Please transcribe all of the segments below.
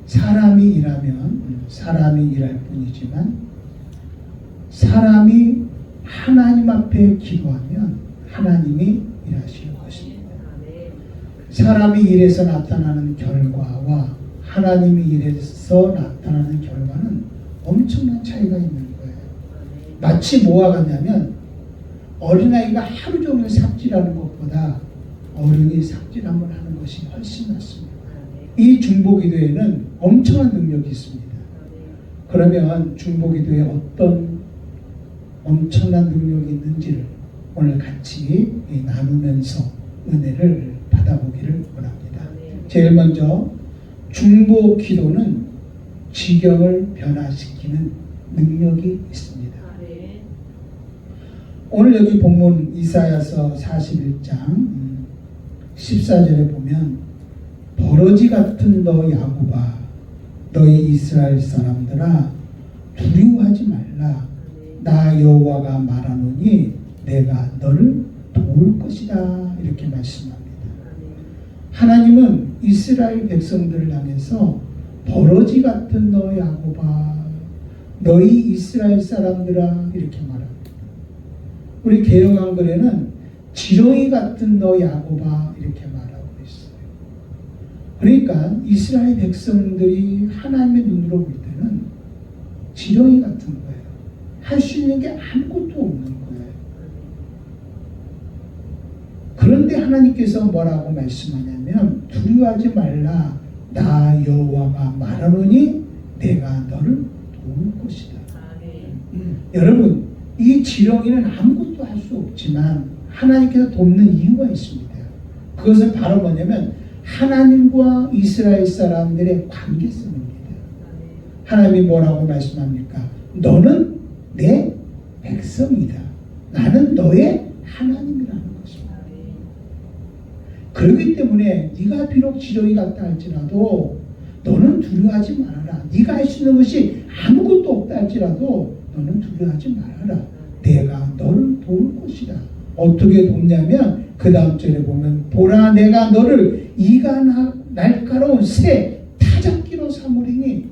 사람이 일하면 사람이 일할 뿐이지만 사람이 하나님 앞에 기도하면 하나님이 일하실 것입니다. 사람이 일해서 나타나는 결과와 하나님이 일해서 나타나는 결과는 엄청난 차이가 있는 거예요. 마치 뭐와 같냐면 어린아이가 하루 종일 삽질하는 것보다 어른이 삽질 한번 하는 것이 훨씬 낫습니다. 이 중보기도에는 엄청난 능력이 있습니다. 그러면 중보기도에 어떤 엄청난 능력이 있는지를 오늘 같이 나누면서 은혜를 받아보기를 원합니다. 제일 먼저 중보기도는 지경을 변화시키는 능력이 있습니다. 오늘 여기 본문 이사야서 41장 14절에 보면 버러지 같은 너 야곱아 너희 이스라엘 사람들아 두려워하지 말라 나 여호와가 말하노니 내가 너를 도울 것이다 이렇게 말씀합니다. 하나님은 이스라엘 백성들을 향해서 버러지 같은 너 야곱아 너희 이스라엘 사람들아 이렇게 말합니다. 우리 개역 한글에는 지렁이 같은 너 야곱아 이렇게 말하고 있어요. 그러니까 이스라엘 백성들이 하나님의 눈으로 볼 때는 지렁이 같은 거예요. 할 수 있는 게 아무것도 없는 거예요. 그런데 하나님께서 뭐라고 말씀하냐면 두려워하지 말라 나 여호와가 말하노니 내가 너를 도울 것이다. 여러분 이 지렁이는 아무것도 할 수 없지만 하나님께서 돕는 이유가 있습니다. 그것은 바로 뭐냐면 하나님과 이스라엘 사람들의 관계성입니다. 하나님이 뭐라고 말씀합니까? 너는 내 백성이다. 나는 너의 하나님이라는 것입니다. 그렇기 때문에 네가 비록 지렁이 같다 할지라도 너는 두려워하지 말아라. 네가 할 수 있는 것이 아무것도 없다 할지라도 너는 두려워하지 말아라. 내가 너를 도울 것이다. 어떻게 돕냐면 그 다음 절에 보면 보라 내가 너를 이가 날카로운 새 타작기로 삼으리니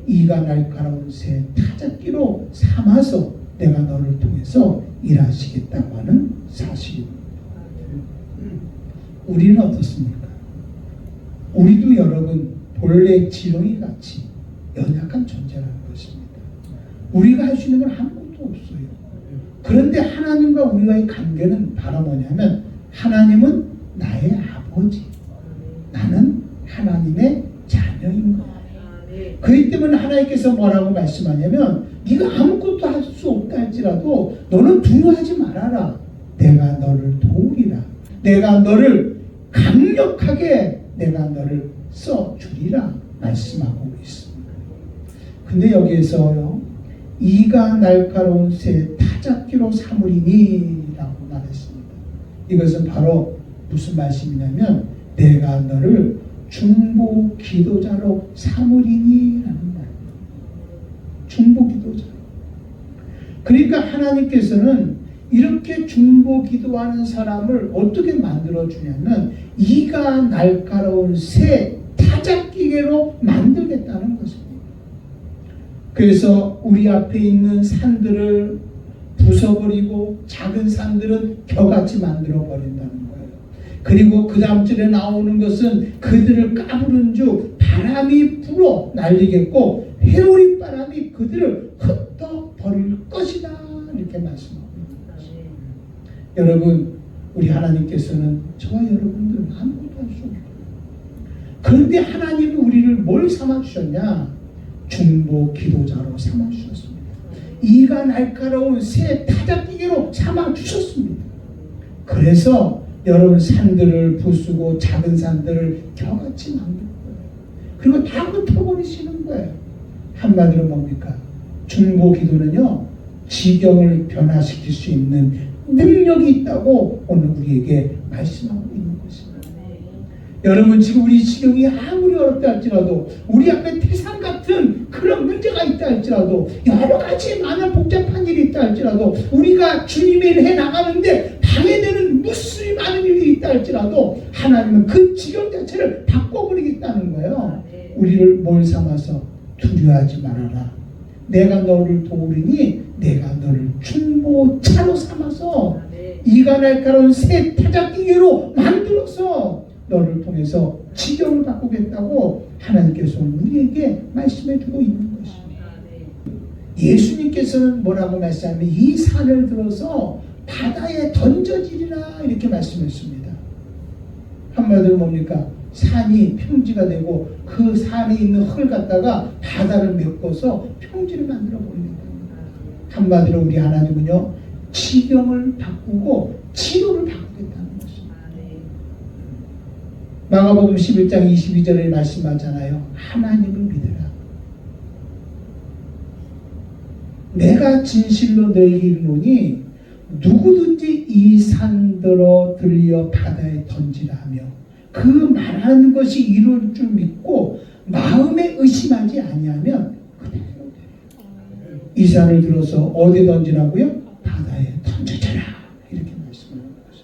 이가 날카로운 새 타작기로 삼아서 내가 너를 통해서 일하시겠다고 하는 사실입니다. 우리는 어떻습니까? 우리도 여러분 본래 지렁이 같이 연약한 존재라는 것입니다. 우리가 할 수 있는 건 아무것도 없어요. 그런데 하나님과 우리와의 관계는 바로 뭐냐면 하나님은 나의 아버지, 나는 하나님의 자녀인 거예요. 그렇기 때문에 하나님께서 뭐라고 말씀하냐면 네가 아무것도 할 수 없다 할지라도 너는 두려워하지 말아라. 내가 너를 도우리라. 내가 너를 강력하게 내가 너를 써주리라 말씀하고 있습니다. 근데 여기에서요 이가 날카로운 새 타작기로 삼으리니 라고 말했습니다. 이것은 바로 무슨 말씀이냐면 내가 너를 중보 기도자로 삼으리니 라는 말입니다. 중보 기도자로. 그러니까 하나님께서는 이렇게 중보 기도하는 사람을 어떻게 만들어주냐면 이가 날카로운 새 타작기계로 만들겠다는 것입니다. 그래서 우리 앞에 있는 산들을 부숴버리고 작은 산들은 겨같이 만들어버린다는 거예요. 그리고 그 다음 절에 나오는 것은 그들을 까부른 주 바람이 불어 날리겠고 회오리 바람이 그들을 흩어버릴 것이다 이렇게 말씀합니다. 여러분 우리 하나님께서는 저와 여러분들은 아무것도 할 수 없어요. 그런데 하나님은 우리를 뭘 삼아주셨냐? 중보 기도자로 삼아주셨습니다. 이가 날카로운 새 타작기계로 삼아주셨습니다. 그래서 여러분 산들을 부수고 작은 산들을 겨같이 만들 거예요. 그리고 다 흩어버리시는 거예요. 한마디로 뭡니까? 중보 기도는요 지경을 변화시킬 수 있는 능력이 있다고 오늘 우리에게 말씀하고 있는 것입니다. 여러분 지금 우리 지경이 아무리 어렵다 할지라도 우리 앞에 태산 같은 그런 문제가 있다 할지라도 여러 가지 많은 복잡한 일이 있다 할지라도 우리가 주님의 일을 해나가는데 방해되는 무수히 많은 일이 있다 할지라도 하나님은 그 지경 자체를 바꿔버리겠다는 거예요. 우리를 뭘 삼아서 두려워하지 말아라. 내가 너를 도우리니 내가 너를 중보차로 삼아서 이가 날카로운 새 타작기계로 만들어서 너를 통해서 지경을 바꾸겠다고 하나님께서 우리에게 말씀해 주고 있는 것입니다. 예수님께서는 뭐라고 말씀하면 이 산을 들어서 바다에 던져지리라 이렇게 말씀했습니다. 한마디로 뭡니까? 산이 평지가 되고 그 산에 있는 흙을 갖다가 바다를 메꿔서 평지를 만들어 버리겠다. 한마디로 우리 하나님은요, 지경을 바꾸고 치료를 바꾸겠다는 것입니다. 마가복음 11장 22절에 말씀하잖아요. 하나님을 믿으라. 내가 진실로 너에게 이르노니 누구든지 이 산더러 들려 바다에 던지라 하며 그 말하는 것이 이룰 줄 믿고 마음에 의심하지 아니하면 그대로 되리라. 이 산을 들어서 어디에 던지라고요? 바다에 던져져라. 이렇게 말씀하는 거죠.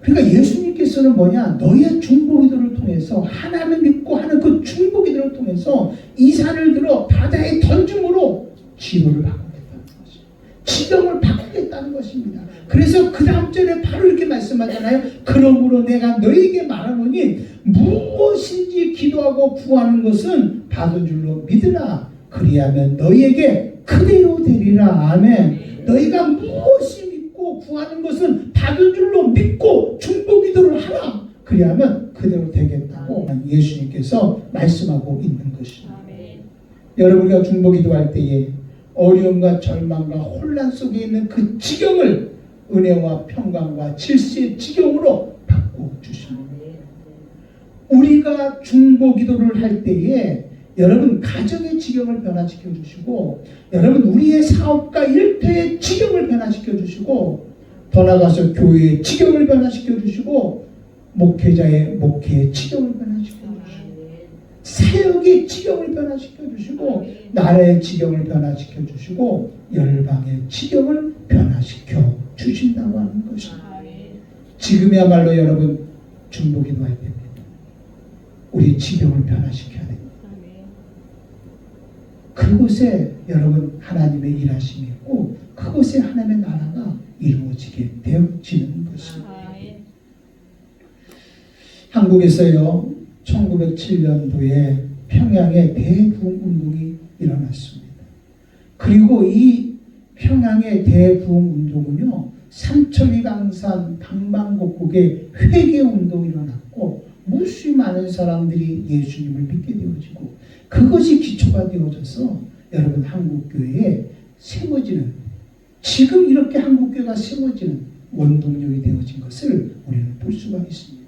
그러니까 예수님께서는 뭐냐? 너의 중보기도를 통해서 하나님을 믿고 하는 그 중보기도를 통해서 이 산을 들어 바다에 던짐으로 치료를 바꾸겠다는 것이죠. 지경을 바꾸겠다는 것입니다. 그래서 그 다음 절에 바로 이렇게 말씀하잖아요. 그러므로 내가 너에게 말하노니 무엇인지 기도하고 구하는 것은 받은 줄로 믿으라. 그리하면 너희에게 그대로 되리라. 아멘. 너희가 무엇이 믿고 구하는 것은 받은 줄로 믿고 중보기도를 하라. 그리하면 그대로 되겠다고 예수님께서 말씀하고 있는 것입니다. 여러분과 중보기도할 때에 어려움과 절망과 혼란 속에 있는 그 지경을 은혜와 평강과 질서의 지경으로 바꿔주십니다. 우리가 중보기도를 할 때에 여러분 가정의 지경을 변화시켜 주시고 여러분 우리의 사업과 일터의 지경을 변화시켜 주시고 더 나아가서 교회의 지경을 변화시켜 주시고 목회자의 목회의 지경을 변화시켜 주시고 사역의 지경을 변화시켜 주시고 나라의 지경을 변화시켜 주시고 열방의 지경을 변화시켜 주신다고 하는 것입니다. 지금이야말로 여러분 중보기도할 때입니다. 우리 지경을 변화시켜야 됩니다. 그곳에 여러분 하나님의 일하심이 있고 그곳에 하나님의 나라가 이루어지게 되어지는 것입니다. 한국에서요 1907년도에 평양에 대부흥운동이 일어났습니다. 그리고 이 평양의 대부흥운동은요 삼천리 강산 방방곡곡에 회개운동이 일어났고 무수히 많은 사람들이 예수님을 믿게 되어지고 그것이 기초가 되어져서 여러분 한국교회에 세워지는 지금 이렇게 한국교회가 세워지는 원동력이 되어진 것을 우리는 볼 수가 있습니다.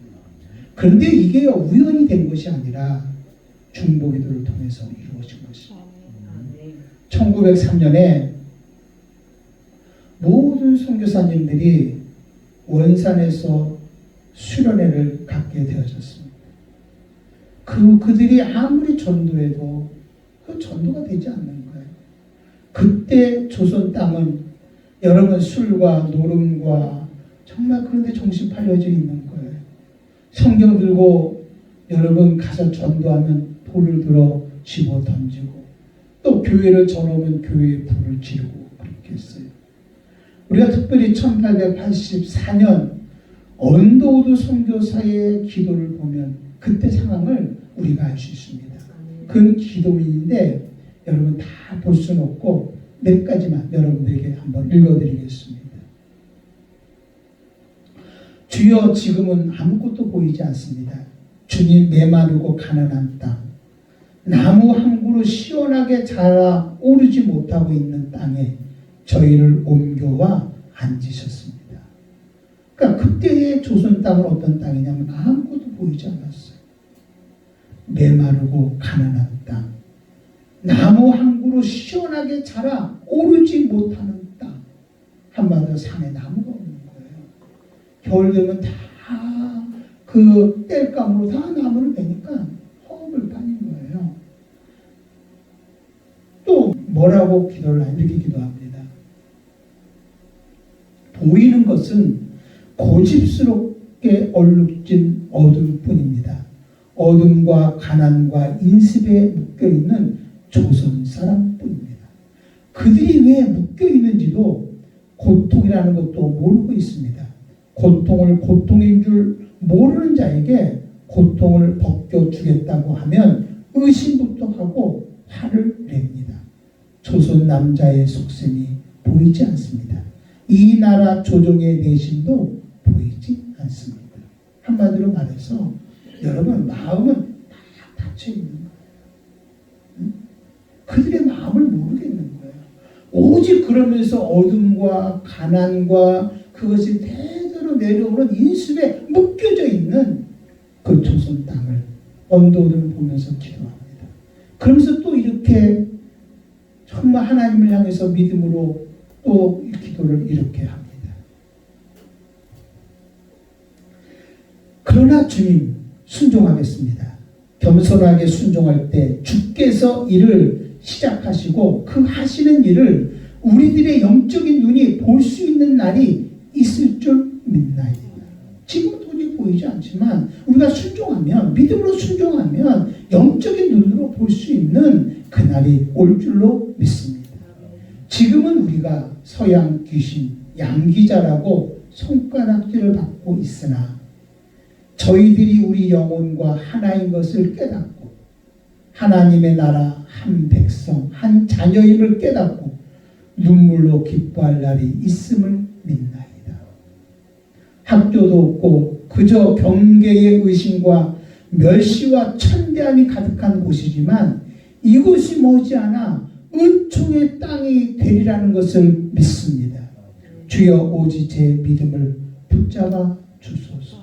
그런데 이게 우연히 된 것이 아니라 중보기도를 통해서 이루어진 것입니다. 1903년에 모든 선교사님들이 원산에서 수련회를 갖게 되어졌습니다. 그들이 아무리 전도해도 그 전도가 되지 않는 거예요. 그때 조선 땅은 여러분 술과 노름과 정말 그런데 정신 팔려져 있는 거예요. 성경 들고 여러분 가서 전도하면 돌을 들어 집어 던지고 또 교회를 전오면 교회에 불을 지르고 그렇게 했어요. 우리가 특별히 1884년 언더우드 선교사의 기도를 보면 그때 상황을 우리가 알 수 있습니다. 그건 기도인데 여러분 다 볼 수는 없고 몇 가지만 여러분들에게 한번 읽어드리겠습니다. 주여 지금은 아무것도 보이지 않습니다. 주님 메마르고 가난한 땅 나무 한 그루 시원하게 자라 오르지 못하고 있는 땅에 저희를 옮겨와 앉으셨습니다. 그러니까 그때의 조선 땅은 어떤 땅이냐면 아무것도 보이지 않았어요. 메마르고 가난한 땅 나무 한 그루 시원하게 자라 오르지 못하는 땅 한마디로 산에 나무가 없는 거예요. 겨울 되면 다 그 땔감으로 다 나무를 베니까 허업을 빠진 거예요. 또 뭐라고 기도를 하냐 이렇게 기도합니다. 보이는 것은 고집스럽게 얼룩진 어둠뿐입니다. 어둠과 가난과 인습에 묶여있는 조선 사람뿐입니다. 그들이 왜 묶여있는지도 고통이라는 것도 모르고 있습니다. 고통을 고통인 줄 모르는 자에게 고통을 벗겨주겠다고 하면 의심부터 하고 화를 냅니다. 조선 남자의 속셈이 보이지 않습니다. 이 나라 조정의 내심도 보이지 않습니다. 한마디로 말해서 여러분 마음은 다 닫혀있는 거예요. 그들의 마음을 모르겠는 거예요. 오직 그러면서 어둠과 가난과 그것이 대대로 내려오는 인습에 묶여져 있는 그 조선 땅을 언도를 보면서 기도합니다. 그러면서 또 이렇게 정말 하나님을 향해서 믿음으로 또 기도를 이렇게 합니다. 그러나 주님 순종하겠습니다. 겸손하게 순종할 때 주께서 일을 시작하시고 그 하시는 일을 우리들의 영적인 눈이 볼 수 있는 날이 있을 줄 믿나이다. 지금은 도저히 보이지 않지만 우리가 순종하면, 믿음으로 순종하면 영적인 눈으로 볼 수 있는 그날이 올 줄로 믿습니다. 지금은 우리가 서양 귀신, 양기자라고 손가락질을 받고 있으나 저희들이 우리 영혼과 하나인 것을 깨닫고 하나님의 나라 한 백성, 한 자녀임을 깨닫고 눈물로 기뻐할 날이 있음을 믿나이다. 학교도 없고 그저 경계의 의심과 멸시와 천대함이 가득한 곳이지만 이곳이 머지않아 은총의 땅이 되리라는 것을 믿습니다. 주여 오직 제 믿음을 붙잡아 주소서.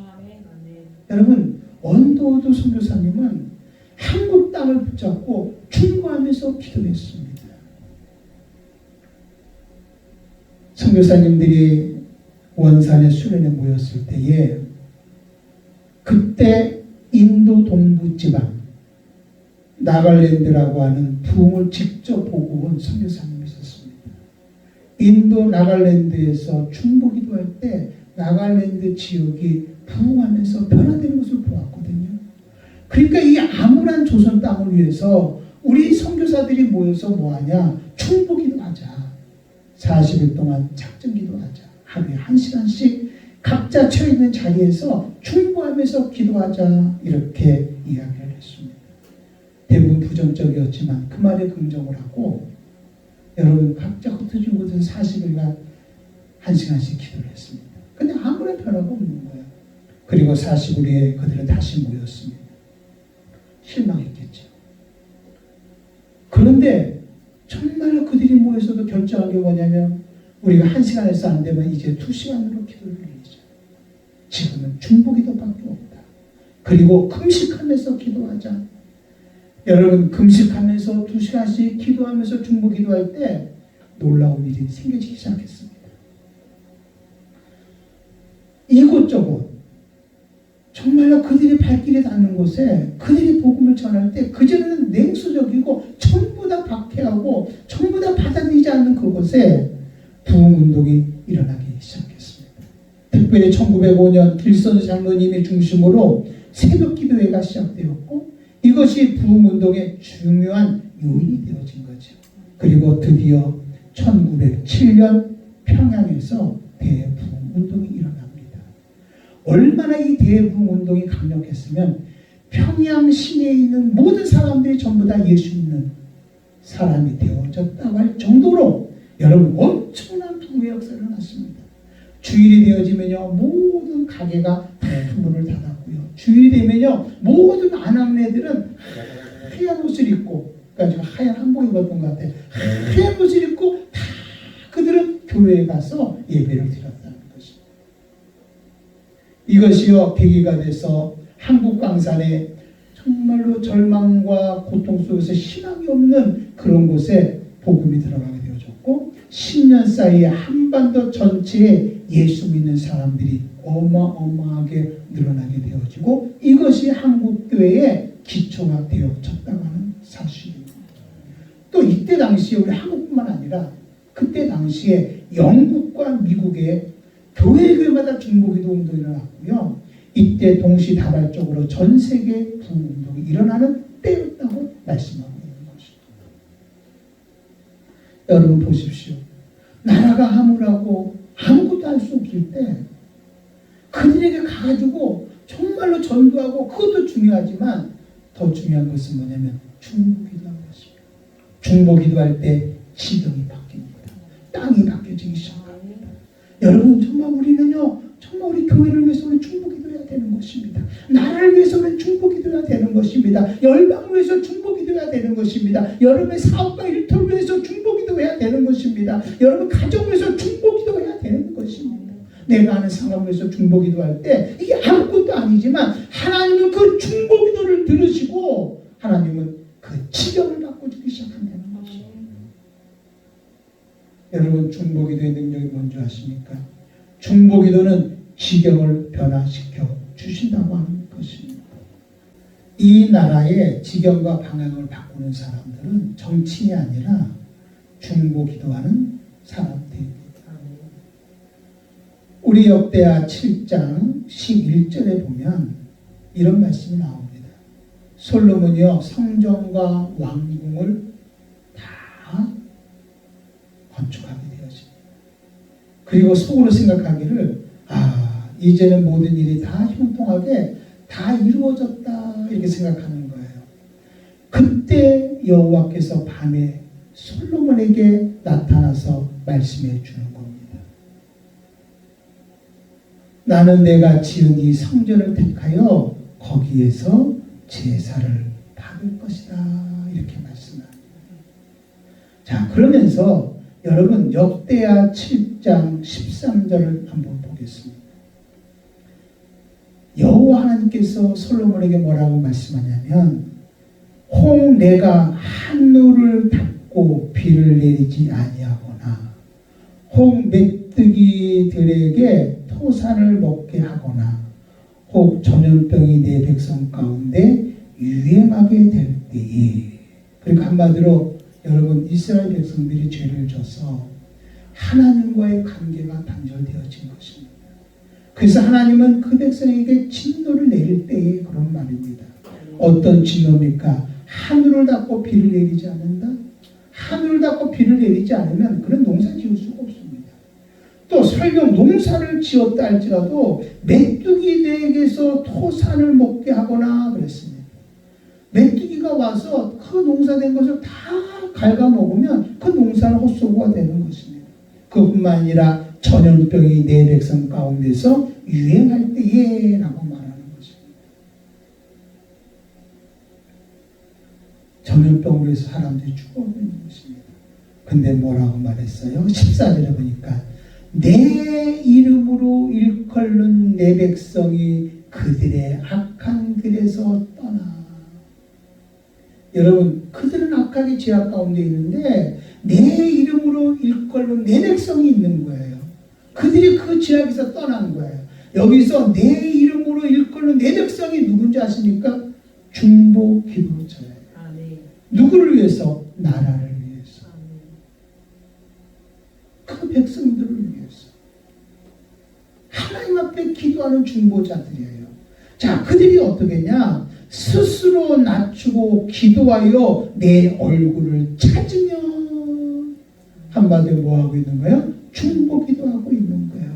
여러분, 언더우드 선교사님은 한국 땅을 붙잡고 충고하면서 기도했습니다. 선교사님들이 원산의 수련에 모였을 때에 그때 인도 동부 지방 나갈랜드라고 하는 부흥을 직접 보고 온 선교사님이 있었습니다. 인도 나갈랜드에서 중보기도할 때 나갈랜드 지역이 부흥하면서 변화되는 것을 보았거든요. 그러니까 이 암울한 조선 땅을 위해서 우리 선교사들이 모여서 뭐하냐? 충보기도하자. 40일 동안 작정기도하자. 하루에 1시간씩 각자 처해있는 자리에서 충보하면서 기도하자. 이렇게 이야기를 했습니다. 대부분 부정적이었지만 그 말에 긍정을 하고 여러분 각자 흩어진 곳에서 40일간 1시간씩 기도를 했습니다. 근데 아무런 변화가 없는 거예요. 그리고 40일 후에 그들은 다시 모였습니다. 실망했겠죠. 그런데 정말로 그들이 모여서도 결정한 게 뭐냐면 우리가 1시간에서 안 되면 이제 2시간으로 기도를 올리자. 지금은 중보기도밖에 없다. 그리고 금식하면서 기도하자. 여러분 금식하면서 2시간씩 기도하면서 중보기도할 때 놀라운 일이 생겨지기 시작했습니다. 이곳저곳 정말로 그들이 발길이 닿는 곳에 그들이 복음을 전할 때 그전에는 냉소적이고 전부 다 박해하고 전부 다 받아들이지 않는 그곳에 부흥운동이 일어나기 시작했습니다. 특별히 1905년 길선 장로님의 중심으로 새벽기도회가 시작되었고 이것이 부흥운동의 중요한 요인이 되어진 거죠. 그리고 드디어 1907년 평양에서 대부흥운동이 일어납니다. 얼마나 이 대부흥운동이 강력했으면 평양 시내에 있는 모든 사람들이 전부 다 예수 믿는 사람이 되어졌다고 할 정도로 여러분 엄청난 부흥의 역사를 났습니다. 주일이 되어지면요 모든 가게가 문을 닫았고요. 주일이 되면요 모든 아낙네들은 하얀 옷을 입고 그러니까 하얀 한복 입었던 것 같아요. 하얀 옷을 입고 다 그들은 교회에 가서 예배를 드렸다는 것입니다. 이것이요 계기가 돼서 한국 강산에 정말로 절망과 고통 속에서 희망이 없는 그런 곳에 복음이 들어가게 되어졌고 10년 사이에 한반도 전체에 예수 믿는 사람들이 어마어마하게 늘어나게 되어지고 이것이 한국교회의 기초가 되어졌다고 하는 사실입니다. 또 이때 당시에 우리 한국뿐만 아니라 그때 당시에 영국과 미국의 교회마다 중보기도 운동이 일어났고요. 이때 동시다발적으로 전 세계 부흥운동이 일어나는 때였다고 말씀하고 있는 것입니다. 여러분 보십시오. 나라가 허물하고 아무것도 할 수 없을 때 그들에게 가가지고 정말로 전도하고, 그것도 중요하지만 더 중요한 것은 뭐냐면 중보기도하는 것입니다. 중보기도할 때 지경이 바뀝니다. 땅이 바뀌어지기 시작합니다. 여러분 정말 우리는요, 정말 우리 교회를 위해서 우리 중보기도해야 되는 것입니다. 나라를 위해서 우리 중보기도해야 되는 것입니다. 열방을 위해서 중보기도해야 되는 것입니다. 여러분의 사업과 일터를 위해서 중보기도해야 되는 것입니다. 여러분 가정을 위해서 중보기도해야 되는 것입니다. 내가 아는 상황을 위해서 중보기도할 때 이게 아무것도 아니지만 하나님은 그 중보기도를 들으시고 하나님은 그 지경을 바꿔주기 시작한다는 것입니다. 여러분 중보기도의 능력이 뭔지 아십니까? 중보기도는 지경을 변화시켜 주신다고 하는 것입니다. 이 나라의 지경과 방향을 바꾸는 사람들은 정치인이 아니라 중보기도하는 사람들입니다. 우리 역대하 7장 11절에 보면 이런 말씀이 나옵니다. 솔로몬이요 성전과 왕궁을 다 건축하게 되었습니다. 그리고 속으로 생각하기를 이제는 모든 일이 다 형통하게 다 이루어졌다 이렇게 생각하는 거예요. 그때 여호와께서 밤에 솔로몬에게 나타나서 말씀해 주는 겁니다. 나는 내가 지은 이 성전을 택하여 거기에서 제사를 받을 것이다 이렇게 말씀합니다. 자, 그러면서 여러분 역대하 7장 13절을 한번 보겠습니다. 여호와 하나님께서 솔로몬에게 뭐라고 말씀하냐면 혹 내가 하늘을 닫고 비를 내리지 아니하거나 혹 메뚜기들에게 토산을 먹게 하거나 혹 전염병이 내 백성 가운데 유행하게 될 때에, 그러니까 한마디로 여러분 이스라엘 백성들이 죄를 져서 하나님과의 관계가 단절되어진 것입니다. 그래서 하나님은 그 백성에게 진노를 내릴 때에 그런 말입니다. 어떤 진노입니까? 하늘을 닫고 비를 내리지 않는다? 하늘을 닫고 비를 내리지 않으면 그런 농사 지을 수가 없습니다. 또 설령 농사를 지었다 할지라도 메뚜기들에게서 토산을 먹게 하거나 그랬습니다. 메뚜기가 와서 그 농사된 것을 다 갉아먹으면 그 농사는 헛소고가 되는 것입니다. 그뿐만 아니라 전염병이 내 백성 가운데서 유행할 때에 라고 말하는 것입니다. 전염병으로 해서 사람들이 죽어가고 있는 것입니다. 근데 뭐라고 말했어요? 14절에 보니까 내 이름으로 일컬는 내 백성이 그들의 악한 길에서 떠나. 여러분 그들은 악하게 죄악 가운데 있는데 내 이름으로 일컬는 내 백성이 있는 거예요. 그들이 그 죄악에서 떠난 거예요. 여기서 내 이름으로 일컬는 내 백성이 누군지 아십니까? 중보 기도자예요. 누구를 위해서? 나라를 위해서. 그 백성들을 위해서. 하나님 앞에 기도하는 중보자들이에요. 자, 그들이 어떻게냐? 스스로 낮추고 기도하여 내 얼굴을 찾으면 한마디로 뭐하고 있는 거예요? 중보 기도하고 있는 거예요.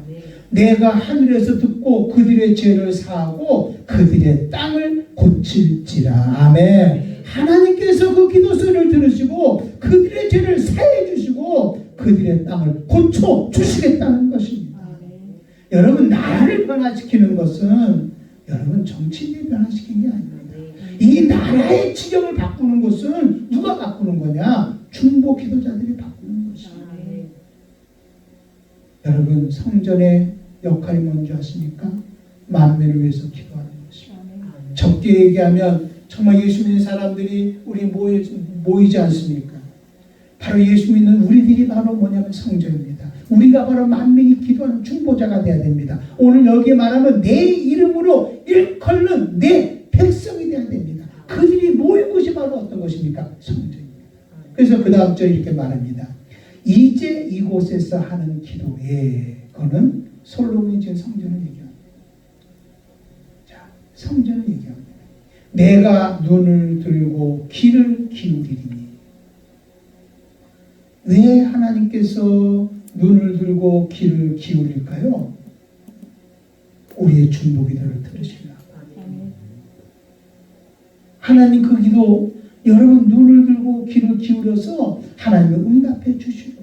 내가 하늘에서 듣고 그들의 죄를 사하고 그들의 땅을 고칠지라. 아멘. 하나님께서 그 기도 소리를 들으시고 그들의 죄를 사해 주시고 그들의 땅을 고쳐 주시겠다는 것입니다. 여러분 나라를 변화시키는 것은 여러분 정치인이 변화시킨 게 아닙니다. 이 나라의 지경을 바꾸는 것은 누가 바꾸는 거냐? 중보 기도자들이 바꾸는 것입니다. 여러분 성전의 역할이 뭔지 아십니까? 만민을 위해서 기도하는 것입니다. 적게 얘기하면 정말 예수 믿는 사람들이 우리 모이지 않습니까? 바로 예수 믿는 우리들이 바로 뭐냐면 성전입니다. 우리가 바로 만민이 기도하는 중보자가 돼야 됩니다. 오늘 여기에 말하면 내 이름으로 일컬는 내 백성이 돼야 됩니다. 그들이 모인 곳이 바로 어떤 것입니까? 성전입니다. 그래서 그 다음 절에 이렇게 말합니다. 이제 이곳에서 하는 기도에, 그거는 솔로몬이 지은 성전을 얘기합니다. 성전을 얘기합니다. 내가 눈을 들고 귀를 기울이리니. 왜 하나님께서 눈을 들고 귀를 기울일까요? 우리의 중보기도를 들으시려고. 하나님 그 기도 여러분 눈을 들고 귀를 기울여서 하나님을 응답해 주시려고,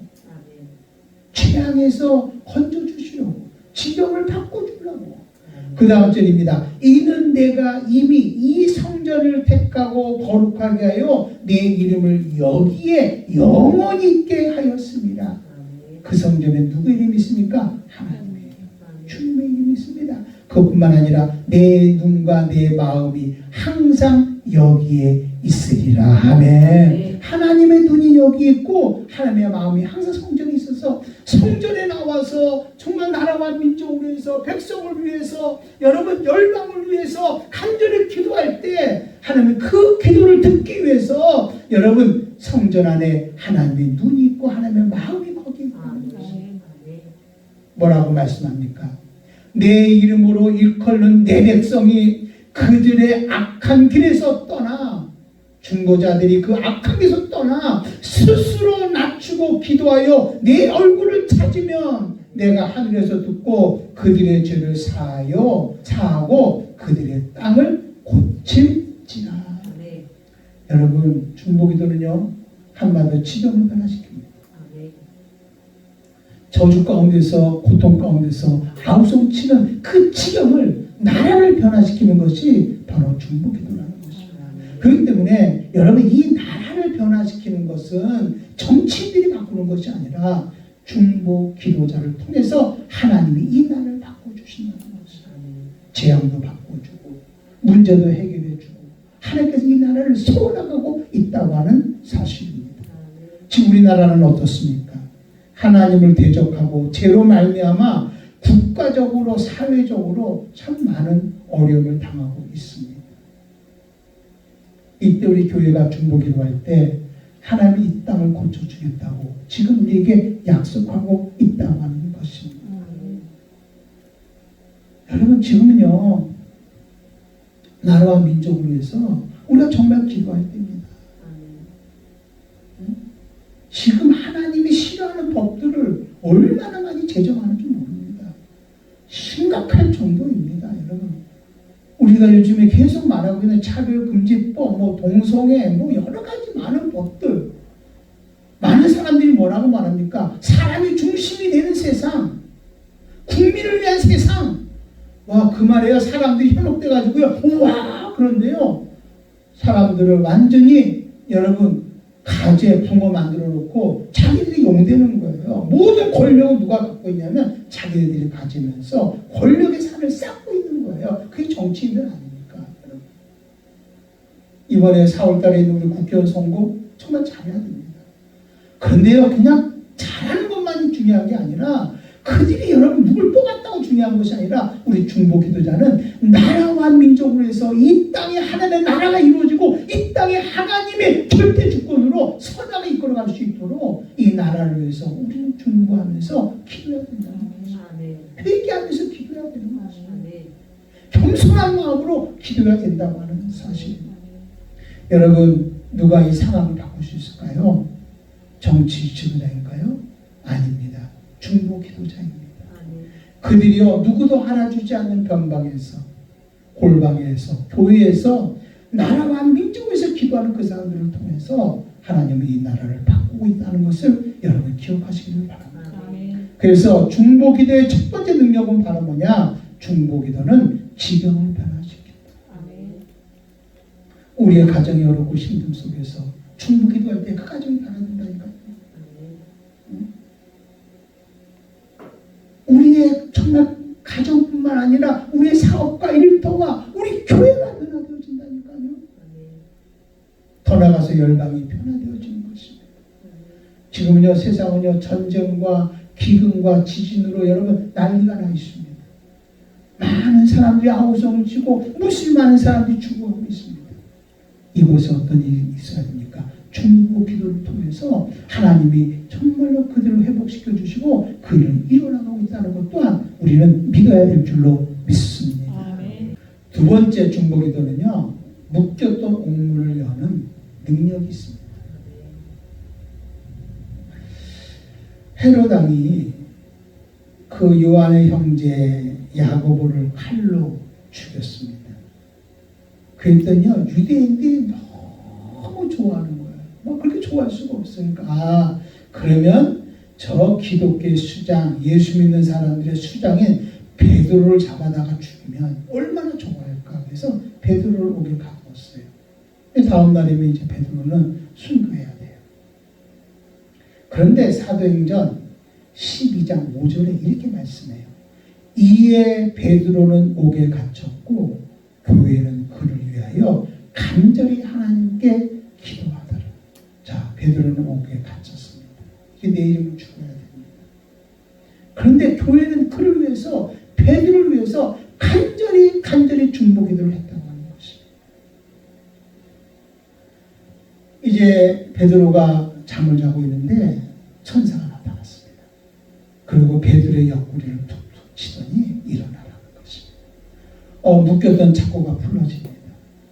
재앙에서 건져 주시려고, 지경을 바꿔주려고. 그 다음 절입니다. 이는 내가 이미 이 성전을 택하고 거룩하게 하여 내 이름을 여기에 영원히 있게 하였습니다. 그 성전에 누구의 이름이 있습니까? 하나님의 주님의 이름이 있습니다. 그것뿐만 아니라 내 눈과 내 마음이 항상 여기에 있으리라. 아멘. 하나님의 눈이 여기 있고 하나님의 마음이 항상 성전에 있어서 성전에 나와서 정말 나라와 민족을 위해서, 백성을 위해서, 여러분 열방을 위해서 간절히 기도할 때 하나님은 그 기도를 듣기 위해서 여러분 성전 안에 하나님의 눈이 있고 하나님의 마음이 거기 있고, 뭐라고 말씀합니까? 내 이름으로 일컬는 내 백성이 그들의 악한 길에서 떠나, 중보자들이 그 악한 길에서 떠나 스스로 낮추고 기도하여 내 얼굴을 찾으면 내가 하늘에서 듣고 그들의 죄를 사하고 그들의 땅을 고칠지라. 네. 여러분 중보기도는요 한마디로 지경을 변화시킵니다. 저주 가운데서, 고통 가운데서 아우성치는 그 지경을, 나라를 변화시키는 것이 바로 중보기도라는 것입니다. 그렇기 때문에 여러분 이 나라를 변화시키는 것은 정치인들이 바꾸는 것이 아니라 중보기도자를 통해서 하나님이 이 나라를 바꿔주신다는 것입니다. 재앙도 바꿔주고 문제도 해결해주고 하나님께서 이 나라를 세워나가고 있다고 하는 사실입니다. 지금 우리나라는 어떻습니까? 하나님을 대적하고 죄로 말미암아 국가적으로 사회적으로 참 많은 어려움을 당하고 있습니다. 이때 우리 교회가 중보기도할 때 하나님이 이 땅을 고쳐주겠다고 지금 우리에게 약속하고 있다고 하는 것입니다. 여러분 지금은요 나라와 민족을 위해서 우리가 정말 기도할 때입니다. 지금 하나님이 싫어하는 법들을 얼마나 많이 제정하는지 모릅니다. 심각할 정도입니다. 여러분 우리가 요즘에 계속 말하고 있는 차별금지법, 동성애, 여러 가지 많은 법들, 많은 사람들이 뭐라고 말합니까? 사람이 중심이 되는 세상, 국민을 위한 세상. 와, 그 말이에요. 사람들이 현혹돼가지고요. 우와! 그런데요, 사람들을 완전히 여러분 가제 붕어 만들어 놓고 자기들이 용되는 거예요. 모든 권력을 누가 갖고 있냐면 자기들이 가지면서 권력의 산을 쌓고 있는 거예요. 그게 정치인들 아닙니까? 여러분. 이번에 4월달에 있는 우리 국회의원 선거 정말 잘해야 됩니다. 그런데요, 그냥 잘하는 것만이 중요한 게 아니라 그들이 여러분 누굴 뽑았다고 중요한 것이 아니라 우리 중보기도자는 나라와 민족을 위해서 이 땅에 하나님의 나라가 이루어지고 이 땅에 하나님의 절대 주권으로 선하게 이끌어갈 수 있도록 이 나라를 위해서 우리는 중보하면서 기도해야 된다는 것입니다. 회개하면서 기도해야 되는 것입니다. 겸손한 마음으로 기도해야 된다고 하는 사실입니다. 여러분 누가 이 상황을 바꿀 수 있을까요? 정치 지도자인가요? 아닙니다. 중보기도자입니다. 그들이요 누구도 알아주지 않는 변방에서, 골방에서, 교회에서 나라와 민족에서 기도하는 그 사람들을 통해서 하나님은 이 나라를 바꾸고 있다는 것을 여러분 기억하시기를 바랍니다. 그래서 중보기도의 첫 번째 능력은 바로 뭐냐? 중보기도는 지경을 변화시킨다. 우리의 가정이 어렵고 힘듦 속에서 중보기도할 때 그 가정이 변화된다니까요. 우리의 정말 가정뿐만 아니라 우리의 사업과 일터와 우리 교회가 변화되어진다니까요. 더 나아가서 열방이 변화되어지는 것입니다. 지금은요 세상은요 전쟁과 기근과 지진으로 여러분 난리가 나 있습니다. 많은 사람들이 아우성을 치고 무수히 많은 사람들이 죽어가고 있습니다. 이곳에 어떤 일이 있어야 됩니까? 중보 기도를 통해서 하나님이 정말로 그들을 회복시켜 주시고 그 일을 이뤄나가고 있다는 것 또한 우리는 믿어야 될 줄로 믿습니다. 두 번째 중보기도는요, 묶였던 옥문을 여는 능력이 있습니다. 헤롯 왕이 그 요한의 형제 야고보를 칼로 죽였습니다. 그랬더니요, 유대인들이 너무 좋아하는 거예요. 뭐 그렇게 좋아할 수가 없으니까, 그러면 저 기독교의 수장, 예수 믿는 사람들의 수장인 베드로를 잡아다가 죽이면 얼마나 좋아할까. 그래서 베드로를 옥에 갖고 왔어요. 다음 날이면 이제 베드로는 순교해야 돼요. 그런데 사도행전 12장 5절에 이렇게 말씀해요. 이에 베드로는 옥에 gat혔고 교회는 그를 위하여 간절히 하나님께 기도하더라. 자, 베드로는 옥에 갇혔습니다. 이게 내일이면 죽어야 됩니다. 그런데 교회는 그를 위해서, 베드로를 위해서 간절히 중보기도를 했다고 하는 것입니다. 이제 베드로가 잠을 자고 있는데 천사가 나타났습니다. 그리고 베드로의 옆구리를 툭툭 치더니 일어나라는 것입니다. 묶였던 착고가 풀어집니다.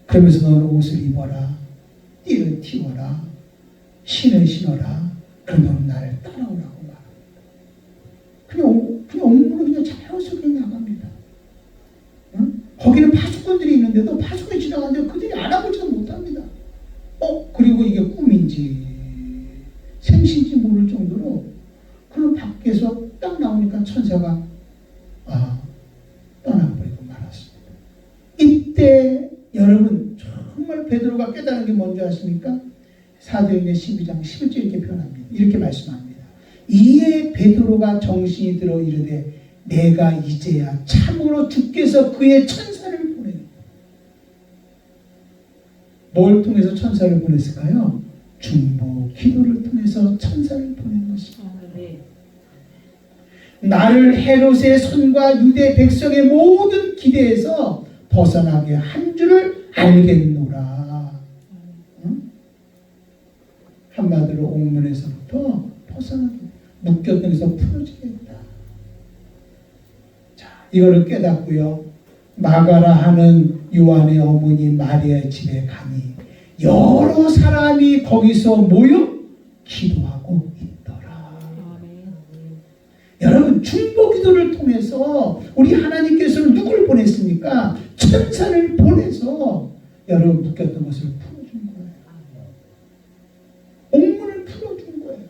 그러면서 너는 옷을 입어라, 띠를 틔워라, 신을 신어라. 그럼 너는 나를 따라오라고 말합니다. 그냥 옥문으로 그냥 자연스럽게 나갑니다. 응? 거기는 파수꾼들이 있는데도 파수꾼이 지나가는데 그들이 알아보지도 못합니다. 그리고 이게 꿈인지 생신지 모를 정도로 그런 밖에서 딱 나오니까 천사가 떠나버리고 말았습니다. 이때 여러분 정말 베드로가 깨달은 게 뭔지 아십니까? 사도행전 12장 11절 이렇게 표현합니다. 이렇게 말씀합니다. 이에 베드로가 정신이 들어 이르되 내가 이제야 참으로 주께서 그의 천사를 보내요. 뭘 통해서 천사를 보냈을까요? 중보 기도를 통해서 천사를 보낸 것입니다. 나를 헤롯의 손과 유대 백성의 모든 기대에서 벗어나게 한 줄을 알겠노라. 응? 한마디로 옥문에서부터 벗어나게, 묶였던 데서 풀어지겠다. 자, 이거를 깨닫고요, 마가라 하는 요한의 어머니 마리아의 집에 가니 여러 사람이 거기서 모여 기도하고 있더라. 여러분, 중보기도를 통해서 우리 하나님께서는 누구를 보냈습니까? 천사를 보내서 여러분 묶였던 것을 풀어준 거예요. 옥문을 풀어준 거예요.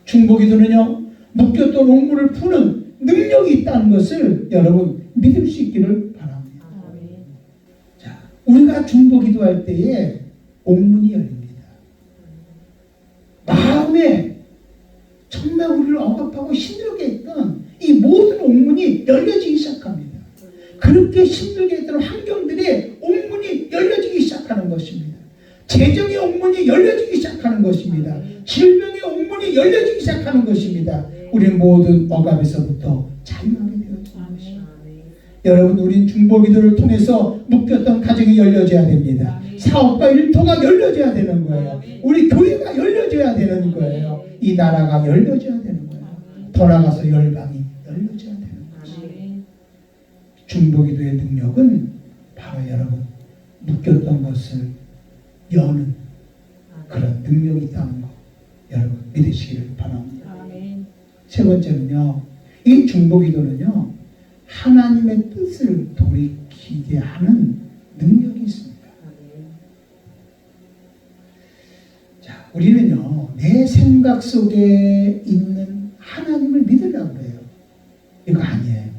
중보기도는요, 묶였던 옥문을 푸는 능력이 있다는 것을 여러분 믿을 수 있기를 바랍니다. 자, 우리가 중보기도할 때에 옥문이 열립니다. 마음에 정말 우리를 억압하고 힘들게 했던 이 모든 옥문이 열려지기 시작합니다. 그렇게 힘들게 했던 환경들의 옥문이 열려지기 시작하는 것입니다. 재정의 옥문이 열려지기 시작하는 것입니다. 질병의 옥문이 열려지기 시작하는 것입니다. 우리는 모든 억압에서부터 자유하게 되어지는 것입니다. 여러분, 우린 중보기도를 통해서 묶였던 가정이 열려져야 됩니다. 사업과 일터가 열려져야 되는 거예요. 우리 교회가 열려져야 되는 거예요. 이 나라가 열려져야 되는 거예요. 더 나아가서 열방이 열려져야 되는 거예요. 중보기도의 능력은 바로 여러분 묶였던 것을 여는 그런 능력이 있다는 거 여러분 믿으시기를 바랍니다. 세 번째는요, 이 중보기도는요, 하나님의 뜻을 돌이키게 하는 능력이 있습니다. 자, 우리는요, 내 생각 속에 있는 하나님을 믿으려고 해요. 이거 아니에요.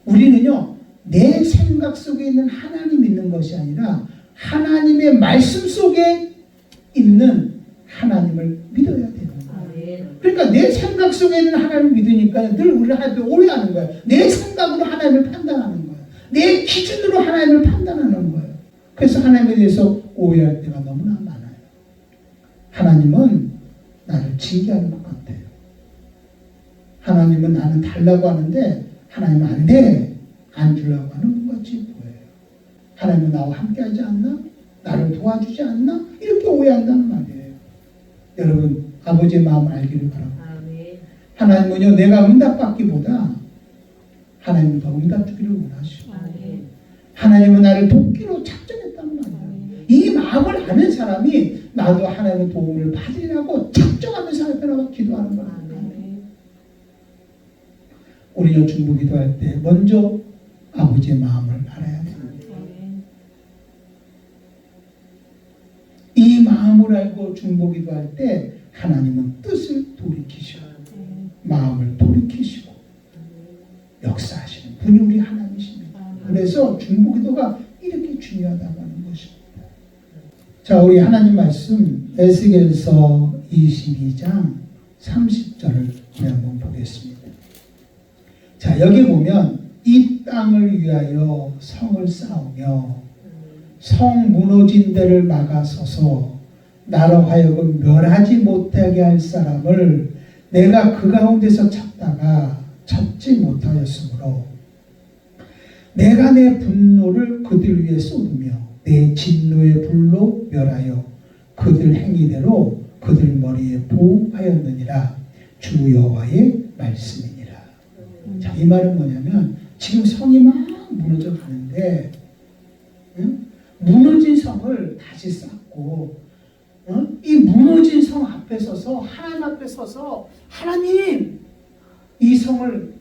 우리는요, 내 생각 속에 있는 하나님 믿는 것이 아니라 하나님의 말씀 속에 있는 하나님을 믿어야 되는 거예요. 그러니까 내 생각 속에 있는 하나님을 믿으니까 늘 우리를 하나님을 오해하는 거예요. 내 생각으로 하나님을 판단하는 거예요. 내 기준으로 하나님을 판단하는 거예요. 그래서 하나님에 대해서 오해할 때가 너무나 많아요. 하나님은 나를 징계하는 것 같아요. 하나님은 나는 달라고 하는데 하나님은 안 돼, 안 주려고 하는 것 같이 보여요. 하나님은 나와 함께하지 않나? 나를 도와주지 않나? 이렇게 오해한다는 말이에요. 여러분, 아버지의 마음을 알기를 바랍니다. 하나님은요, 내가 응답받기보다 하나님은 더 응답 주기를 원하시고, 하나님은 나를 돕기로 작정했단 말이에요. 이 마음을 아는 사람이 나도 하나님의 도움을 받으려고 작정하면서 하나님 앞에 기도하는 거예요. 우리는 중보 기도할 때 먼저 아버지의 마음을 알아야 됩니다. 이 마음을 알고 중보 기도할 때 하나님은 뜻을 돌이키시고 마음을 돌이키시고 역사하시는 분이 우리 하나님이십니다. 그래서 중보 기도가 이렇게 중요하다고 하는 것입니다. 자, 우리 하나님 말씀 에스겔서 22장 30절을 우리 한번 보겠습니다. 자, 여기 보면 이 땅을 위하여 성을 쌓으며 성 무너진 데를 막아서서 나로 하여금 멸하지 못하게 할 사람을 내가 그 가운데서 찾다가 찾지 못하였으므로 내가 내 분노를 그들 위에 쏟으며 내 진노의 불로 멸하여 그들 행위대로 그들 머리에 보하였느니라. 주 여호와의 말씀이니라. 자, 이 말은 뭐냐면 지금 성이 막 무너져 가는데 무너진 성을 다시 쌓고 이 무너진 성 앞에 서서 하나님 앞에 서서 하나님 이 성을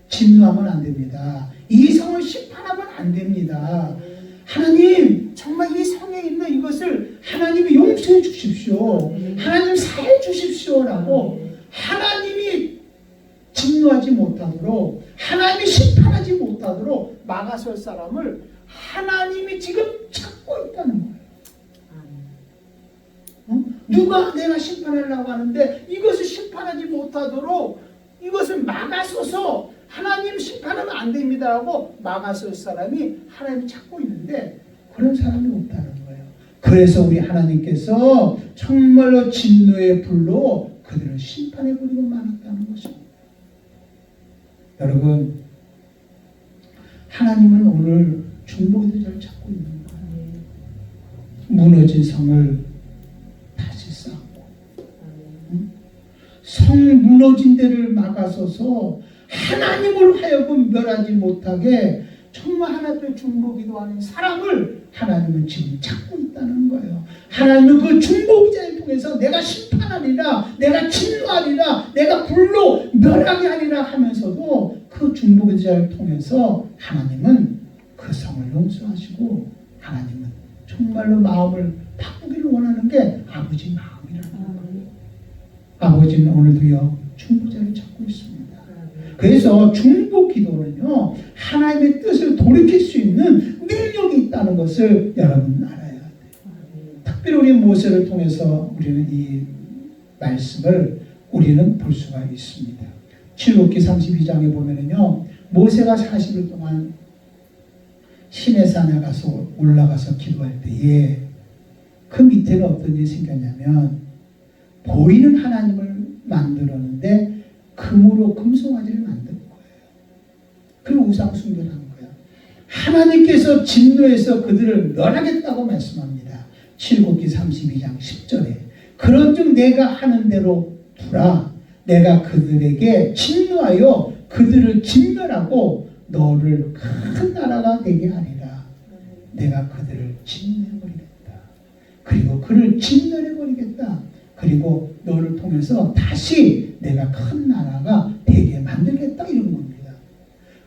진노하면 안 됩니다. 이 성을 심판하면 안 됩니다. 하나님 정말 이 성에 있는 이것을 하나님이 용서해 주십시오. 하나님 사해 주십시오라고 하나님이 진노하지 못하도록 하나님이 심판하지 못하도록 막아설 사람을 하나님이 지금 찾고 있다는 거예요. 누가 내가 심판하려고 하는데 이것을 심판하지 못하도록 이것을 막아서서 하나님 심판하면 안 됩니다 하고 막아설 사람이 하나님이 찾고 있는데 그런 사람이 없다는 거예요. 그래서 우리 하나님께서 정말로 진노의 불로 그들을 심판해버리고 말았다는 것입니다. 여러분, 하나님은 오늘 중보기도자를 찾고 있는 거예요. 무너진 성을 다시 쌓고 성 무너진 데를 막아서서 하나님을 하여금 멸하지 못하게 정말 하나님의 중보기도하는 사람을 하나님은 지금 찾고 있다는 거예요. 하나님은 그 중보기자를 통해서 내가 심판하리라, 내가 진노하리라, 내가 불로 멸하게 하리라 하면서도 그 중보기자를 통해서 하나님은 그 성을 용서하시고 하나님은 정말로 마음을 바꾸기를 원하는 게 아버지 마음이라는 거예요. 아버지는 오늘도요 중보자를 찾고 있습니다. 그래서 중보기도는요 하나님의 뜻을 돌이킬 수 있는 능력이 있다는 것을 여러분 알아야 돼요. 특별히 우리 모세를 통해서 우리는 이 말씀을 우리는 볼 수가 있습니다. 출애굽기 32장에 보면은요 모세가 40일 동안 시내산에 가서 올라가서 기도할 때에 그 밑에는 어떤 일이 생겼냐면 보이는 하나님을 만들었는데 금으로 금송아지를 만든 거예요. 그리고 우상 숭배를 한 거예요. 하나님께서 진노해서 그들을 멸하겠다고 말씀합니다. 출애굽기 32장 10절에 그런즉 내가 하는 대로 두라. 내가 그들에게 진노하여 그들을 진멸하고 너를 큰 나라가 되게 하리라. 내가 그들을 진멸해버리겠다. 그리고 그를 진멸해버리겠다. 그리고 너를 통해서 다시 내가 큰 나라가 되게 만들겠다 이런 겁니다.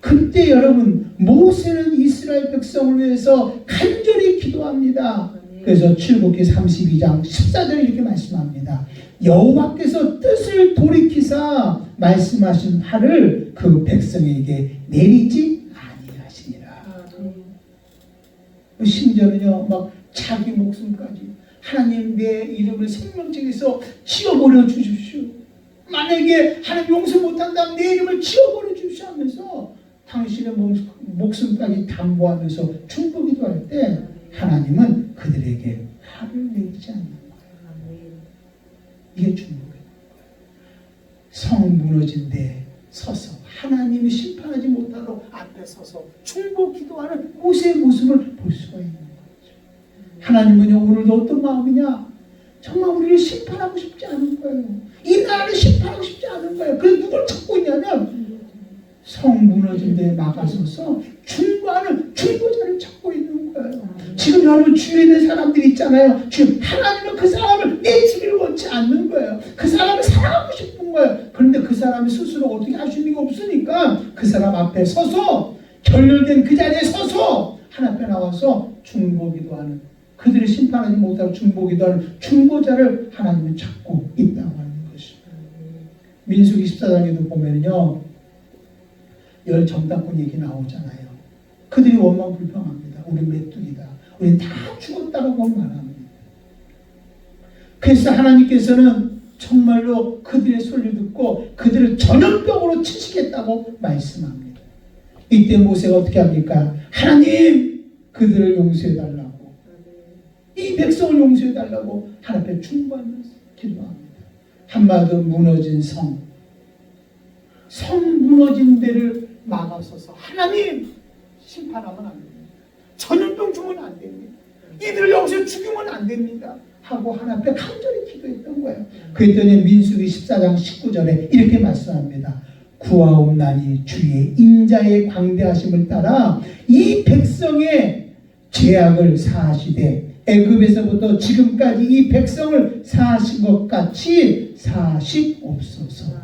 그때 여러분 모세는 이스라엘 백성을 위해서 간절히 기도합니다. 그래서 출애굽기 32장 14절에 이렇게 말씀합니다. 여호와께서 뜻을 돌이키사 말씀하신 화를 그 백성에게 내리지 아니하시니라. 심지어는요 막 자기 목숨까지 하나님 내 이름을 생명책에서 지워버려 주십시오. 만약에 하나님 용서 못한다면 내 이름을 지워버려 주십시오 하면서 당신의 목숨까지 담보하면서 중보기도 할 때 하나님은 그들에게 화를 내리지 않는 거예요. 이게 중보기도인 거예요. 성 무너진 데 서서 하나님이 심판하지 못하도록 앞에 서서 중보기도하는 모세의 모습을 볼 수가 있는 거예요. 하나님은요 오늘도 어떤 마음이냐 정말 우리를 심판하고 싶지 않은 거예요. 이 나라를 심판하고 싶지 않은 거예요. 그래서 누굴 찾고 있냐면 성 무너진 데 막아서서 중보하는 중보자를 찾고 있는 거예요. 지금 여러분 주위에 있는 사람들이 있잖아요. 지금 하나님은 그 사람을 내치기를 원치 않는 거예요. 그 사람을 사랑하고 싶은 거예요. 그런데 그 사람이 스스로 어떻게 할 수 있는 게 없으니까 그 사람 앞에 서서, 결렬된 그 자리에 서서 하나님 앞에 나와서 중보기도하는, 그들을 심판하지 못하고 중보기도하는 중보자를 하나님은 찾고 있다고 하는 것입니다. 민수기 14장에도 보면요, 열 정탐꾼 얘기 나오잖아요. 그들이 원망 불평합니다. 우리 메뚜기다, 우리 다 죽었다라고 말합니다. 그래서 하나님께서는 정말로 그들의 소리를 듣고 그들을 전염병으로 치시겠다고 말씀합니다. 이때 모세가 어떻게 합니까? 하나님, 그들을 용서해달라고, 이 백성을 용서해달라고 하나님 앞에 중보하면서 기도합니다. 한마디로 무너진 성 무너진 데를 막아서서 하나님, 심판하면 안 됩니다. 전염병 주면 안 됩니다. 이들을 여기서 죽이면 안 됩니다 하고 하나님 앞에 간절히 기도했던 거예요. 그랬더니 민수기 14장 19절에 이렇게 말씀합니다. 구하옵나니 주의 인자의 광대하심을 따라 이 백성의 죄악을 사하시되 애굽에서부터 지금까지 이 백성을 사하신 것 같이 사하시옵소서.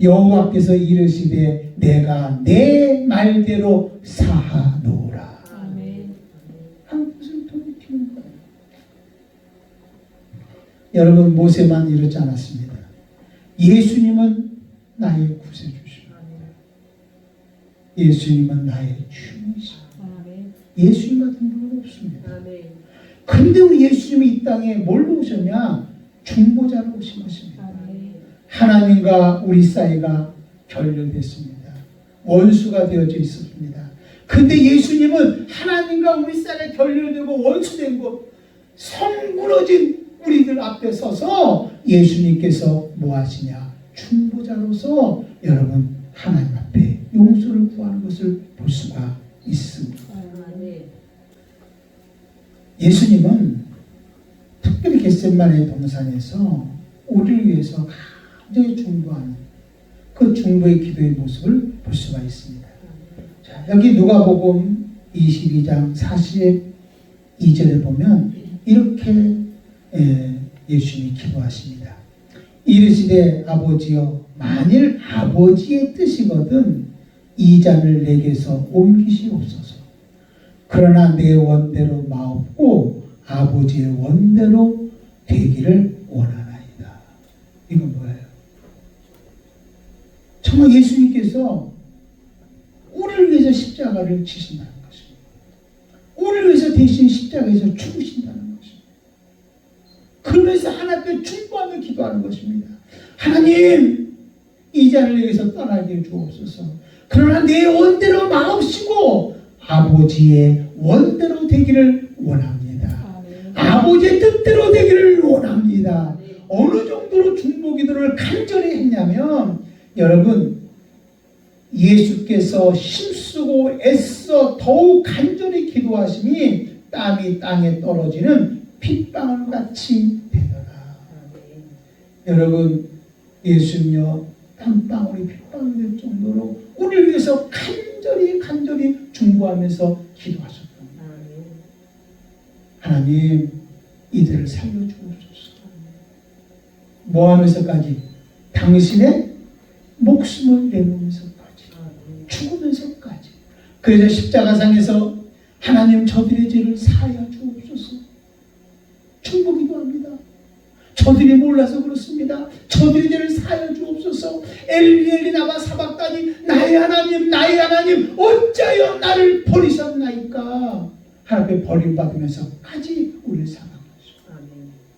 여호와께서 이르시되 내가 내 말대로 사하노라. 한 것을 돌이키는 거예요. 여러분, 모세만 이러지 않았습니다. 예수님은 나의 구세주십니다. 예수님은 나의 주이십니다. 예수님 같은 분은 없습니다. 그런데 우리 예수님이 이 땅에 뭘로 오셨냐? 중보자로 오신 것입니다. 하나님과 우리 사이가 결렬됐습니다. 원수가 되어져 있었습니다. 그런데 예수님은 하나님과 우리 사이가 결렬되고 원수된 것, 성 무너진 우리들 앞에 서서 예수님께서 뭐 하시냐? 중보자로서 여러분 하나님 앞에 용서를 구하는 것을 볼 수가 있습니다. 예수님은 특별히 겟세마네 동산에서 우리를 위해서 굉장히 중보하는 그 중보의 기도의 모습을 볼 수가 있습니다. 자, 여기 누가복음 22장 42절에 보면 이렇게 예수님이 기도하십니다. 이르시되 아버지여, 만일 아버지의 뜻이거든 이 잔을 내게서 옮기시옵소서. 그러나 내 원대로 마옵고 아버지의 원대로 되기를 원하나이다. 이건 뭐예요? 정말 예수님께서 우리를 위해서 십자가를 지신다는 것입니다. 우리를 위해서 대신 십자가에서 죽으신다는 것입니다. 그러면서 하나님께 중보하며 기도하는 것입니다. 하나님, 이 잔을 여기서 떠나게 주옵소서. 그러나 내 원대로 마옵시고 아버지의 원대로 되기를 원합니다. 아버지의 뜻대로 되기를 원합니다. 어느 정도로 중보기도를 간절히 했냐면, 여러분, 예수께서 힘쓰고 애써 더욱 간절히 기도하시니 땀이 땅에 떨어지는 핏방울 같이 되더라. 여러분, 예수님요, 땀방울이 핏방울이 될 정도로 우리를 위해서 간절히 중보하면서 기도하셨습니다. 하나님, 이들을 살려주옵소서. 뭐 하면서까지? 당신의 목숨을 내놓으면서까지, 죽으면서까지. 그래서 십자가상에서 하나님, 저들의 죄를 사하여 주옵소서. 중보기도합니다. 저들이 몰라서 그렇습니다. 저들의 죄를 사하여 주옵소서. 엘리 엘리 라마 사박다니, 나의 하나님 나의 하나님 어찌하여 나를 버리셨나이까. 하나님의 버림받으면서까지 우리를 사랑하시고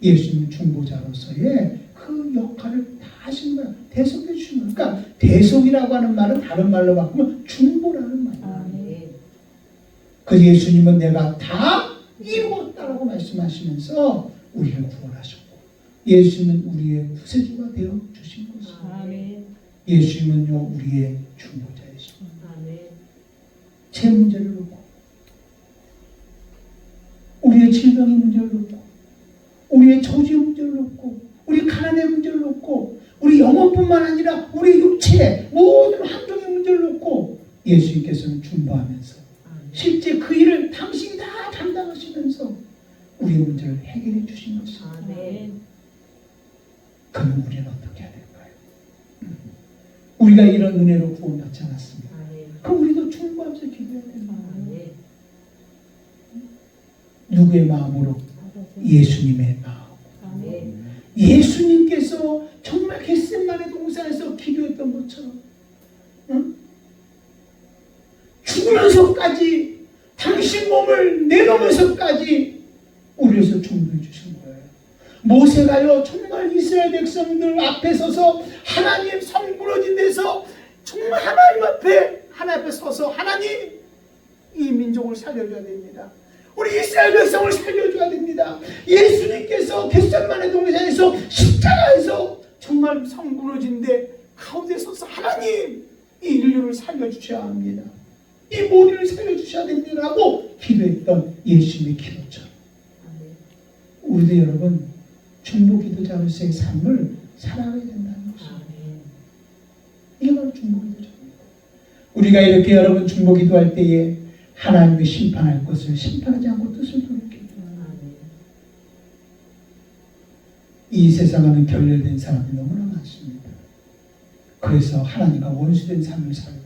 예수님 중보자로서의 그 역할을 다 하신 거야. 대속해 주신 거야. 그러니까 대속이라고 하는 말은 다른 말로 바꾸면 중보라는 말이에요. 그 예수님은 내가 다 이루었다라고 말씀하시면서 우리를 구원하셨고, 예수님은 우리의 구세주가 되어 주신 것입니다. 예수님은요, 우리의 중보자이십니다. 제 문제를 놓고, 우리의 질병의 문제를 놓고, 우리의 저주의 문제를 놓고, 우리 가난의 문제를 놓고, 우리 영혼뿐만 아니라 우리 육체 모든 환경의 문제를 놓고 예수님께서는 중보하면서 실제 그 일을 당신이 다 담당하시면서 우리의 문제를 해결해 주신 것입니다. 그러면 우리는 어떻게 해야 될까요? 우리가 이런 은혜로 구원받지 않았습니다. 그럼 우리도 중보하면서 기도해야 됩니다. 누구의 마음으로? 예수님의 마음. 예수님께서 정말 겟세마네 동산에서 기도했던 것처럼 죽으면서까지 당신 몸을 내놓으면서까지 우리를 위해서 중보해 주신 거예요. 모세가요 정말 이스라엘 백성들 앞에 서서 하나님 성 무너진 데서 정말 하나님 앞에 서서 하나님 이 민족을 살려줘야 됩니다. 우리 이스라엘 백성을 살려줘야 됩니다. 예수님께서 겟세마네 동산에서 십자가에서 정말 성 무너진 데 가운데 서서 하나님 이 인류를 살려주셔야 합니다. 이 모두를 살려주셔야 됩니다라고 기도했던 예수님의 기도처럼 우리도 여러분 중보 기도자로서의 삶을 살아가야 된다는 것입니다. 이게 바로 중보 기도자입니다. 우리가 이렇게 여러분 중보 기도할 때에 하나님이 심판할 것을 심판하지 않고 뜻을 돌이킵니다. 이 세상에는 결렬된 사람이 너무나 많습니다. 그래서 하나님과 원수된 삶을 살고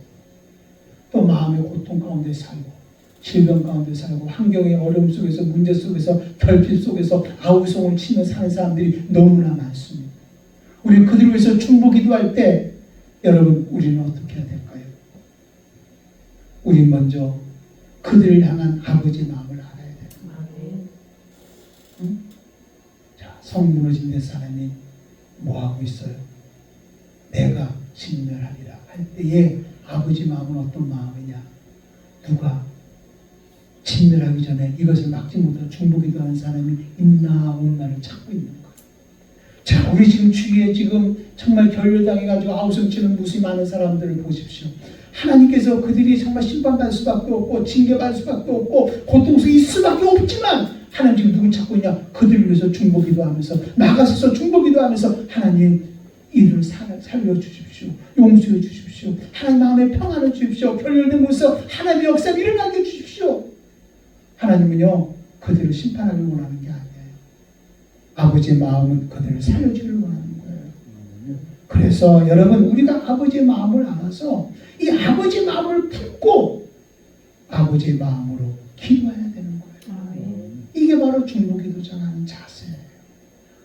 또 마음의 고통 가운데 살고 질병 가운데 살고 환경의 어려움 속에서 문제 속에서 결핍 속에서 아우성을 치며 사는 사람들이 너무나 많습니다. 우리 그들을 위해서 중보 기도할 때 여러분 우리는 어떻게 해야 될까요? 우리 먼저 그들을 향한 아버지의 마음을 알아야 됩니다. 응? 자, 성 무너진 데 사람이 뭐하고 있어요? 내가 진멸하리라 할 때에 아버지 마음은 어떤 마음이냐? 누가 진멸하기 전에 이것을 막지 못하고 중보기도 하는 사람이 있나 없나를 찾고 있는 거예요. 자, 우리 지금 주위에 지금 정말 결렬당해가지고 아우성치는 무수히 많은 사람들을 보십시오. 하나님께서 그들이 정말 심판받을 수밖에 없고 징계받을 수밖에 없고 고통 속에 있을 수밖에 없지만 하나님 지금 누굴 찾고 있냐? 그들을 위해서 중보기도 하면서 나가서서 중보기도 하면서 하나님 이들을 살려주십시오. 용서해 주십시오. 하나님 마음에 평안을 주십시오. 결렬된 곳에서 하나님의 역사를 일어나게 해주십시오. 하나님은요 그들을 심판하길 원하는 게 아니에요. 아버지의 마음은 그들을 살려주기를 원하는 거예요. 그래서 여러분 우리가 아버지의 마음을 알아서 이 아버지의 마음을 품고 아버지의 마음으로 기도해야 되는 거예요. 이게 바로 중보기도자가 하는 자세예요.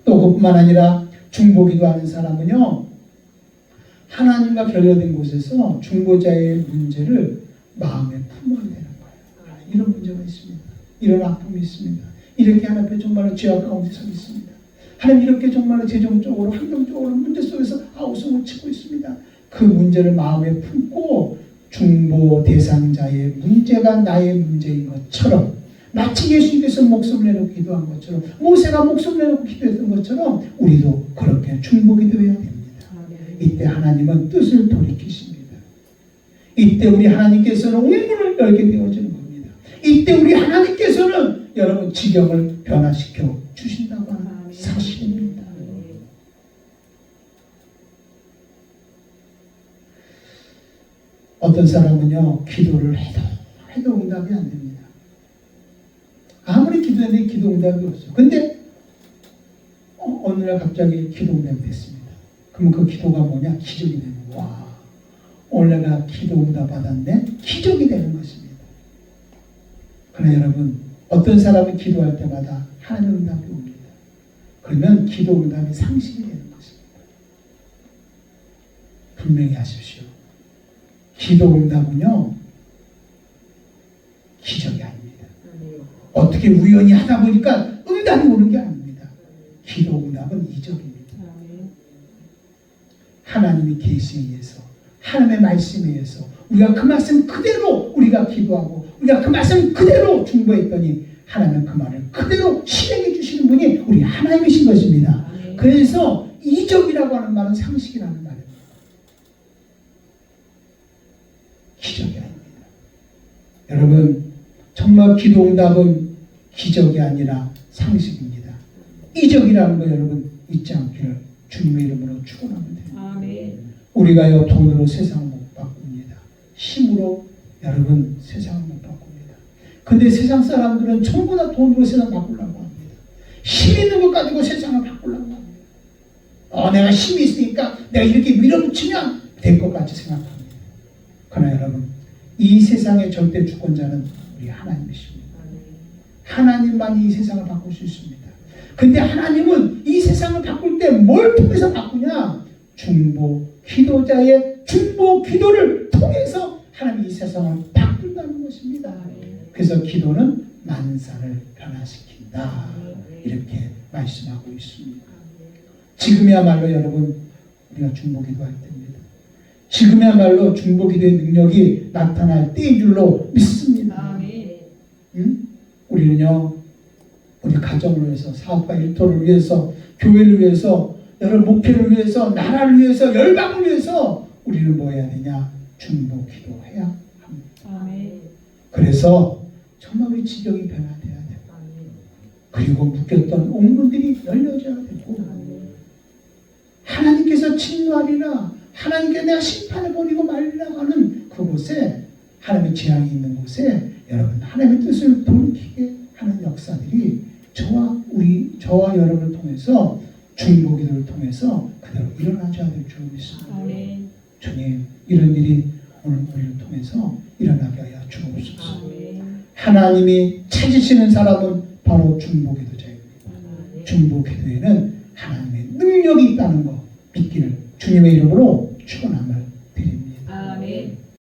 또 그뿐만 아니라 중보기도하는 사람은요 하나님과 결여된 곳에서 중보자의 문제를 마음에 품어야 되는 거예요. 이런 문제가 있습니다. 이런 아픔이 있습니다. 이렇게 하나님 앞에 정말로 죄악 가운데 서 있습니다. 하나님 이렇게 정말로 재정적으로 환경적으로 문제 속에서 아우성을 치고 있습니다. 그 문제를 마음에 품고 중보 대상자의 문제가 나의 문제인 것처럼 마치 예수님께서 목숨을 내놓고 기도한 것처럼 모세가 목숨을 내놓고 기도했던 것처럼 우리도 그렇게 중보 기도해야 됩니다. 이때 하나님은 뜻을 돌이키십니다. 이때 우리 하나님께서는 옥문을 열게 되어지는 겁니다. 이때 우리 하나님께서는 여러분 지경을 변화시켜 주신다고 하는 사실입니다. 어떤 사람은요 기도를 해도 응답이 안 됩니다. 아무리 기도했는데 기도 응답이 없어요. 근데 어느 날 갑자기 기도 응답이 됐습니다. 그러면 그 기도가 뭐냐? 기적이 되는 거예요. 와, 오늘 내가 기도 응답 받았네? 기적이 되는 것입니다. 그러나 여러분 어떤 사람은 기도할 때마다 하나님 응답이 옵니다. 그러면 기도 응답이 상식이 되는 것입니다. 분명히 하십시오. 기도 응답은요 기적이 아닙니다. 어떻게 우연히 하다 보니까 응답이 오는 게 아닙니다. 기도 응답은 이적입니다. 하나님의 계시에 의해서 하나님의 말씀에 의해서 우리가 그 말씀 그대로 우리가 기도하고 우리가 그 말씀 그대로 중보했더니 하나님은 그 말을 그대로 실행해 주시는 분이 우리 하나님이신 것입니다. 그래서 이적이라고 하는 말은 상식이라는 말입니다. 기적이 아닙니다. 여러분 정말 기도 응답은 기적이 아니라 상식입니다. 이적이라는 거 여러분 잊지 않기를 주님의 이름으로 축원합니다. 우리가요 돈으로 세상을 못 바꿉니다. 힘으로 여러분 세상을 못 바꿉니다. 근데 세상 사람들은 전부 다 돈으로 세상 바꾸려고 합니다. 힘 있는 것 가지고 세상을 바꾸려고 합니다. 내가 힘이 있으니까 내가 이렇게 밀어붙이면 될 것 같이 생각합니다. 그러나 여러분, 이 세상의 절대 주권자는 우리 하나님이십니다. 하나님만이 이 세상을 바꿀 수 있습니다. 근데 하나님은 이 세상을 바꿀 때 뭘 통해서 바꾸냐? 중보 기도자의 중보 기도를 통해서 하나님이 이 세상을 바꾼다는 것입니다. 그래서 기도는 만사를 변화시킨다, 이렇게 말씀하고 있습니다. 지금이야말로 여러분, 우리가 중보 기도할 때입니다. 지금이야말로 중보 기도의 능력이 나타날 때인 줄로 믿습니다. 우리는요, 우리 가정을 위해서, 사업과 일터를 위해서, 교회를 위해서, 여러 목표를 위해서, 나라를 위해서, 열방을 위해서 우리는 뭐 해야 되냐? 중보 기도해야 합니다. 그래서 정말 우리 지경이 변화돼야 되고, 그리고 묶였던 옥문들이 열려져야 되고, 하나님께서 진노하리라, 하나님께 내가 심판해버리고 말리라 하는 그곳에, 하나님의 재앙이 있는 곳에 여러분 하나님의 뜻을 돌이키게 하는 역사들이 저와 여러분을 통해서, 중보기도를 통해서 그대로 일어나줘야 될 줄 믿습니다. 주님, 이런 일이 오늘 우리를 통해서 일어나게 하여 주옵소서. 하나님이 찾으시는 사람은 바로 중보기도자입니다. 중보기도에는 하나님의 능력이 있다는 것 믿기를 주님의 이름으로 축원합니다.